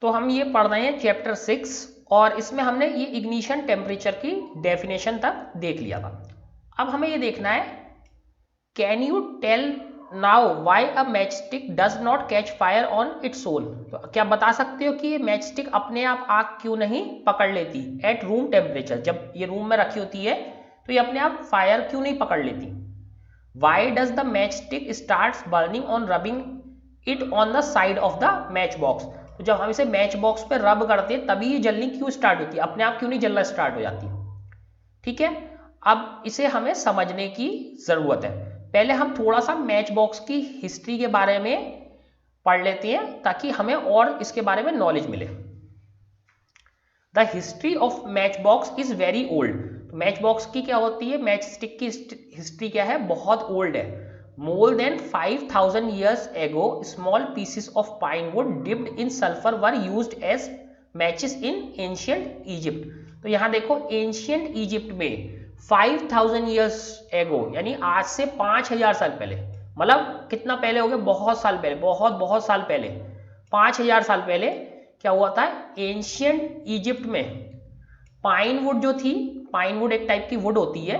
तो हम ये पढ़ रहे हैं चैप्टर 6 और इसमें हमने ये इग्निशन टेम्परेचर की डेफिनेशन तक देख लिया था। अब हमें ये देखना है, can you tell now why a match stick does not catch fire on its own. तो क्या बता सकते हो कि ये मैच स्टिक अपने आप आग क्यों नहीं पकड़ लेती एट रूम टेम्परेचर, जब ये रूम में रखी होती है तो ये अपने आप फायर क्यों नहीं पकड़ लेती। Why does the match stick start burning on rubbing it on the side of the match box. तो जब हम इसे मैच बॉक्स पे रब करते हैं तभी ये जलनी क्यों स्टार्ट होती है, अपने आप क्यों नहीं जलना स्टार्ट हो जाती। ठीक है, अब इसे हमें समझने की जरूरत है। पहले हम थोड़ा सा मैच बॉक्स की हिस्ट्री के बारे में पढ़ लेते हैं ताकि हमें और इसके बारे में नॉलेज मिले। The history of match box is very old. Match box की क्या होती है, मैच स्टिक की हिस्ट्री क्या है, बहुत ओल्ड है। More than 5000 years ago small pieces of pine wood dipped in sulfur were used as matches in ancient Egypt। तो यहाँ देखो एंशियंट इजिप्ट में 5000 years ago यानी आज से 5000 साल पहले, मतलब कितना पहले हो गया, बहुत साल पहले, बहुत बहुत साल पहले, 5000 साल पहले क्या हुआ था, एंशियंट इजिप्ट में पाइन वुड जो थी, पाइन वुड एक टाइप की वुड होती है,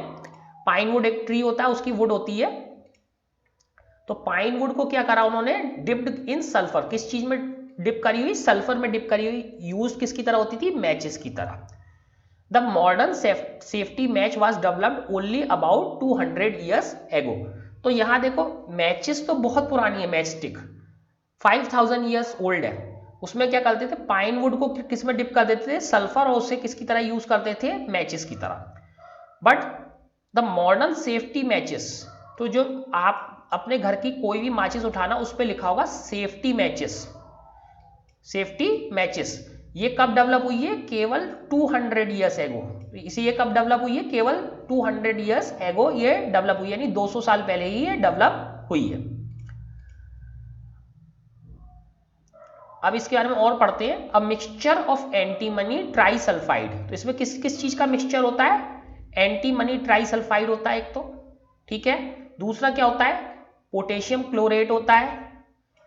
पाइन वुड एक ट्री होता है उसकी वुड होती है। तो पाइन वुड को क्या करा उन्होंने, डिप्ड इन सल्फर, किस चीज में डिप करी हुई, सल्फर में डिप करी हुई, यूज किसकी तरह होती थी, मैचेस की तरह। The modern safety match was developed only about 200 years ago। तो यहां देखो मैचेस तो बहुत पुरानी है, मैच स्टिक 5000 years ओल्ड है, उसमें क्या करते थे, पाइन वुड को किस में डिप कर देते थे, सल्फर, और उसे किसकी तरह यूज करते थे, मैचेस की तरह। But the modern safety matches, तो जो आप अपने घर की कोई भी माचिस उठाना उस पर लिखा होगा सेफ्टी मैचेस, सेफ्टी मैचेस, ये कब डेवलप हुई है, केवल 200 years एगो। इसे ये कब डेवलप हुई है, केवल 200 years एगो ये डेवलप हुई है, यानी 200 साल पहले ही ये डेवलप हुई है। अब इसके बारे में और पढ़ते हैं। A mixture of antimony trisulphide, तो इसमें किस किस चीज का मिक्सचर होता है, एंटीमनी ट्राइसल्फाइड होता है एक तो, ठीक है। दूसरा क्या होता है, पोटेशियम क्लोरेट होता है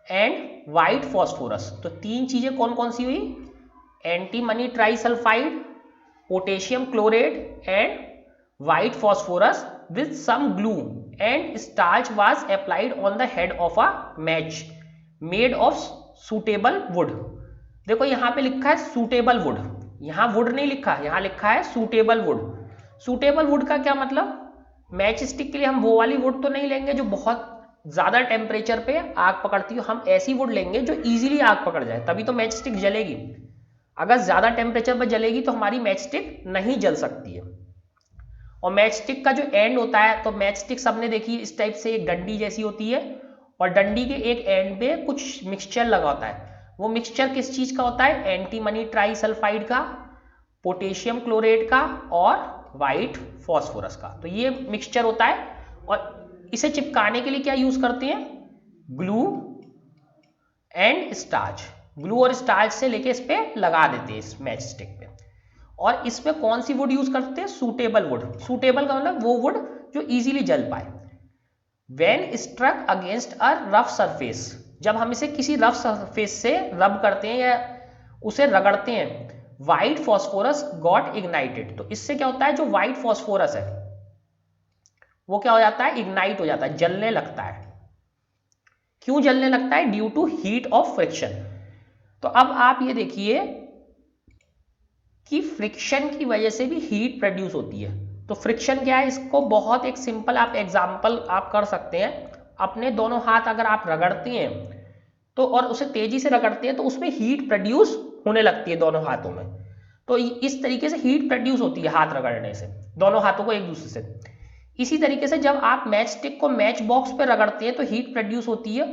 एंड व्हाइट फॉस्फोरस। तो तीन चीजें कौन कौन सी हुई, antimony trisulphide, potassium chlorate and white phosphorus with some glue and starch was applied on the head of a match made of suitable wood. देखो यहां पे लिखा है सूटेबल वुड, यहां वुड नहीं लिखा, यहां लिखा है सूटेबल वुड। सूटेबल वुड का क्या मतलब, मैच स्टिक के लिए हम वो वाली वुड तो नहीं लेंगे जो बहुत ज्यादा टेम्परेचर पे आग पकड़ती हो, हम ऐसी वुड लेंगे जो इजीली आग पकड़ जाए, तभी तो मैच स्टिक जलेगी। अगर ज्यादा टेम्परेचर पर जलेगी तो हमारी मैच स्टिक नहीं जल सकती है। और मैच स्टिक का जो एंड होता है, तो मैच स्टिक सबने देखी इस टाइप से एक डंडी जैसी होती है और डंडी के एक एंड पे कुछ मिक्सचर लगा होता है। वो मिक्सचर किस चीज का होता है, एंटीमनी ट्राइसल्फाइड का, पोटेशियम क्लोरेट का और व्हाइट फॉस्फोरस का। तो ये मिक्सचर होता है और इसे चिपकाने के लिए क्या यूज करते हैं, ग्लू एंड स्टार्च, ग्लू और स्टार्च से लेके इस पे लगा देते हैं इस मैच स्टिक पे। और इसमें कौन सी वुड यूज करते हैं, सूटेबल वुड। सूटेबल का मतलब वो वुड जो इजीली जल पाए। When struck against a rough surface, जब हम इसे किसी रफ सरफेस से रब करते हैं या उसे रगड़ते हैं, व्हाइट फॉस्फोरस गॉट इग्नाइटेड। तो इससे क्या होता है, जो व्हाइट फॉस्फोरस है वो क्या हो जाता है, इग्नाइट हो जाता है, जलने लगता है। क्यों जलने लगता है, due to heat of friction. तो अब आप ये देखिए कि फ्रिक्शन की वजह से भी हीट प्रोड्यूस होती है। तो फ्रिक्शन क्या है, इसको बहुत एक सिंपल आप एग्जांपल आप कर सकते हैं। अपने दोनों हाथ अगर आप रगड़ते हैं तो और उसे तेजी से रगड़ते हैं तो उसमें हीट प्रोड्यूस होने लगती है दोनों हाथों में। तो इस तरीके से हीट प्रोड्यूस होती है हाथ रगड़ने से, दोनों हाथों को एक दूसरे से। इसी तरीके से जब आप मैच स्टिक को मैच बॉक्स पे रगड़ते हैं तो हीट प्रोड्यूस होती है।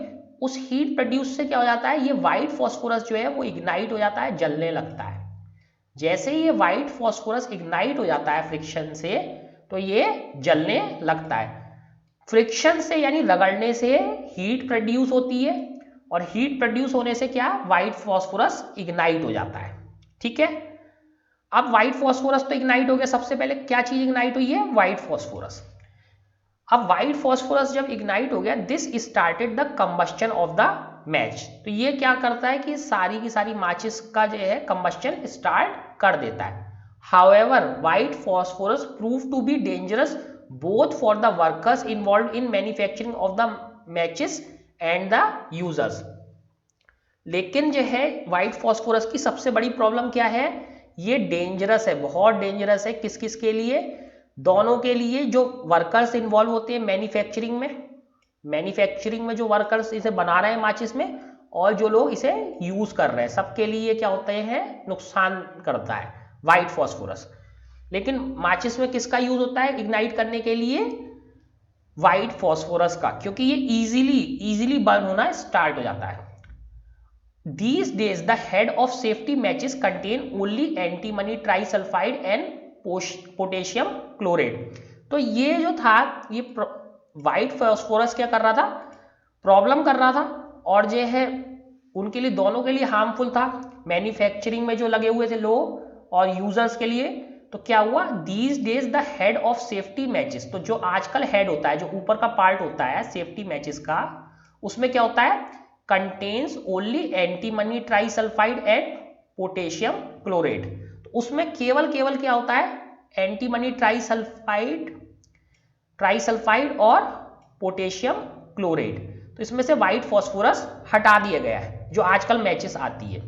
उस हीट प्रोड्यूस से क्या हो जाता है, ये व्हाइट फॉस्फोरस जो है वो इग्नाइट हो जाता है, जलने लगता है। जैसे ही ये व्हाइट फॉस्फोरस इग्नाइट हो जाता है फ्रिक्शन से तो ये जलने लगता है। फ्रिक्शन से यानी रगड़ने से हीट प्रोड्यूस होती है और हीट प्रोड्यूस होने से क्या, व्हाइट फॉस्फोरस इग्नाइट हो जाता है। ठीक है, अब व्हाइट फॉस्फोरस तो इग्नाइट हो गया, सबसे पहले क्या चीज इग्नाइट हुई है, व्हाइट फॉस्फोरस। अब व्हाइट फॉस्फोरस जब इग्नाइट हो गया, this started the combustion of the match. तो ये क्या करता है कि सारी की सारी माचिस का जो है कंबस्शन स्टार्ट कर देता है। However white phosphorus prove to be dangerous both for the workers involve in manufacturing of the matches and the users. लेकिन जो है व्हाइट फॉस्फोरस की सबसे बड़ी प्रॉब्लम क्या है, ये डेंजरस है, बहुत डेंजरस है। किस किस के लिए? दोनों के लिए, जो वर्कर्स इन्वॉल्व होते हैं मैन्युफैक्चरिंग में जो वर्कर्स इसे बना रहे हैं माचिस में, और जो लोग इसे यूज कर रहे हैं, सबके लिए क्या होते हैं, नुकसान करता है व्हाइट फॉस्फोरस। लेकिन माचिस में किसका यूज होता है इग्नाइट करने के लिए? व्हाइट फॉस्फोरस का, क्योंकि ये इजीली बर्न होना स्टार्ट हो जाता है। These days, the head of safety matches contain only antimony trisulfide and potassium chloride। तो ये जो था, ये व्हाइट फॉस्फोरस क्या कर रहा था, प्रॉब्लम कर रहा था, और जो है उनके लिए, दोनों के लिए हार्मफुल था, मैन्युफैक्चरिंग में जो लगे हुए थे लोग और यूजर्स के लिए। तो क्या हुआ, these days the head of safety matches, तो जो आजकल हेड होता है, जो ऊपर का पार्ट होता है सेफ्टी मैचेस का, उसमें क्या होता है, contains only antimony trisulphide and potassium chloride. तो उसमें केवल क्या होता है, एंटीमनी ट्राइसल्फाइड और पोटेशियम क्लोराइड। तो इसमें से व्हाइट फॉस्फोरस हटा दिया गया है जो आजकल मैचेस आती है।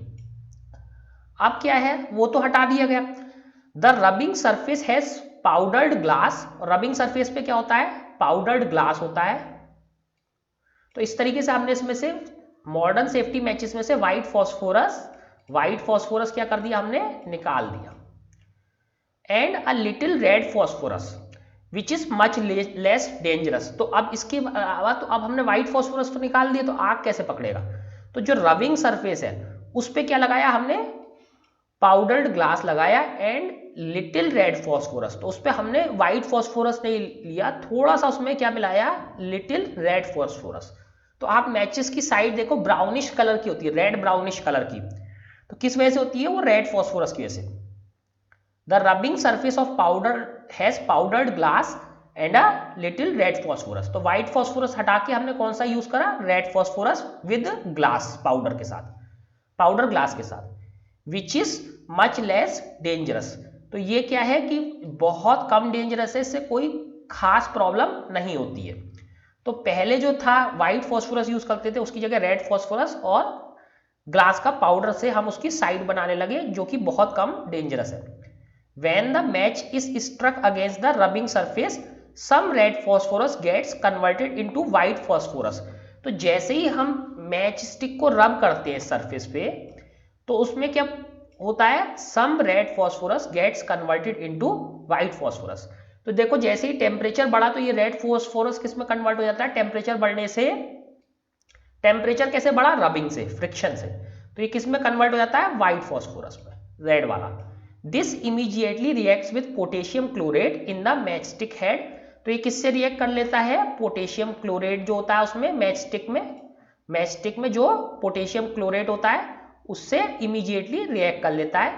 अब क्या है, वो तो हटा दिया गया। The rubbing surface has powdered glass, rubbing surface पे क्या होता है, पाउडर्ड ग्लास होता है। तो इस तरीके से हमने इसमें से मॉडर्न सेफ्टी मैचेस में से व्हाइट फॉस्फोरस क्या कर दिया, हमने निकाल दिया। And a little red phosphorus which is much less dangerous. तो अब इसके अलावा, तो अब हमने व्हाइट फॉस्फोरस तो निकाल दिया, तो आग कैसे पकड़ेगा? तो जो रबिंग सरफेस है उस पर क्या लगाया हमने, पाउडर्ड ग्लास लगाया, एंड लिटिल रेड फॉस्फोरस, तो उस पर हमने व्हाइट फॉस्फोरस नहीं लिया, थोड़ा सा उसमें क्या मिलाया, लिटिल रेड फॉस्फोरस। तो आप मैचेस की साइड देखो, ब्राउनिश कलर की होती है, रेड ब्राउनिश कलर की। तो किस वजह से होती है वो, रेड फॉस्फोरस की वजह से। The rubbing surface of powder has powdered glass and a little red phosphorus. तो व्हाइट फॉस्फोरस हटा के हमने कौन सा यूज करा, red phosphorus with glass powder के साथ, पाउडर ग्लास के साथ, which is much less dangerous. तो ये क्या है कि बहुत कम डेंजरस है, इससे कोई खास प्रॉब्लम नहीं होती है। तो पहले जो था व्हाइट फॉस्फोरस यूज करते थे, उसकी जगह रेड फॉस्फोरस और ग्लास का पाउडर से हम उसकी साइड बनाने लगे, जो कि बहुत कम डेंजरस है। When the match is struck against the rubbing surface, some red phosphorus gets converted into white phosphorus. तो जैसे ही हम मैच स्टिक को रब करते हैं सरफेस पे, तो उसमें क्या होता है, some red phosphorus gets converted into white phosphorus. तो देखो, जैसे ही टेम्परेचर बढ़ा तो ये रेड फॉस्फोरस किस में कन्वर्ट हो जाता है, टेम्परेचर बढ़ने से। टेम्परेचर कैसे बढ़ा, रबिंग से, फ्रिक्शन से। तो ये किस में कन्वर्ट हो जाता है, व्हाइट फॉस्फोरस में, रेड वाला। This immediately reacts with potassium chloride in the match stick head. तो ये किससे रिएक्ट कर लेता है, पोटेशियम क्लोराइड जो होता है उसमें, मैच स्टिक में जो पोटेशियम क्लोराइड होता है उससे इमीडिएटली रिएक्ट कर लेता है,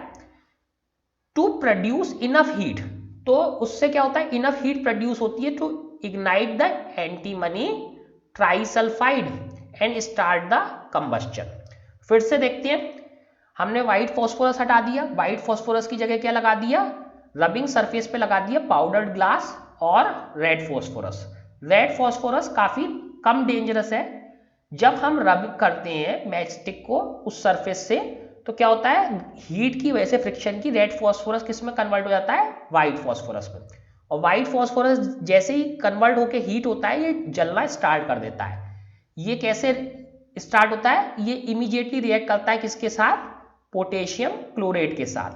टू प्रोड्यूस इनफ हीट। तो उससे क्या होता है, इनफ हीट प्रोड्यूस होती है to ignite the antimony trisulphide and start the combustion. फिर से देखते हैं, हमने व्हाइट फॉस्फोरस हटा दिया, व्हाइट फॉस्फोरस की जगह क्या लगा दिया, रबिंग सरफेस पे लगा दिया पाउडर्ड ग्लास और रेड फॉस्फोरस। रेड फॉस्फोरस काफी कम डेंजरस है। जब हम रब करते हैं मैच स्टिक को उस सरफेस से, तो क्या होता है, हीट की वजह से, फ्रिक्शन की, रेड फॉस्फोरस किस में कन्वर्ट हो जाता है, व्हाइट फॉस्फोरस में। और व्हाइट फॉस्फोरस जैसे ही कन्वर्ट होकर हीट होता है, ये जलना स्टार्ट कर देता है। ये कैसे स्टार्ट होता है, ये इमीडिएटली रिएक्ट करता है किसके साथ, पोटेशियम क्लोराइड के साथ।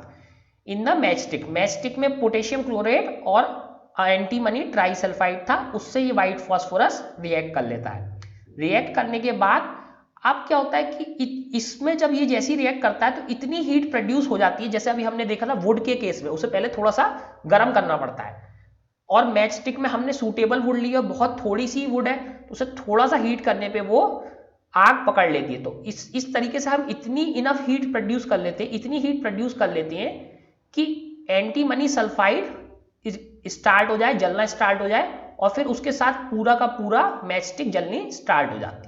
इन द मैच स्टिक में पोटेशियम क्लोराइड और एंटीमनी ट्राइसल्फाइड था, उससे ये व्हाइट फॉस्फोरस रिएक्ट कर लेता है। रिएक्ट करने के बाद अब क्या होता है कि इसमें जब ये जैसी रिएक्ट करता है, तो इतनी हीट प्रोड्यूस हो जाती है, जैसे अभी हमने देखा था वुड के केस में, उसे पहले थोड़ा सा गर्म करना पड़ता है, और मैच स्टिक में हमने सूटेबल वुड ली है, बहुत थोड़ी सी वुड है, तो उसे थोड़ा सा हीट करने पे वो आग पकड़ लेती है। तो इस तरीके से हम इतनी इनफ हीट प्रोड्यूस कर लेते हैं, इतनी हीट प्रोड्यूस कर लेते हैं कि एंटीमनी सल्फाइड स्टार्ट हो जाए, जलना स्टार्ट हो जाए, और फिर उसके साथ पूरा का पूरा मैच स्टिक जलनी स्टार्ट हो जाती है।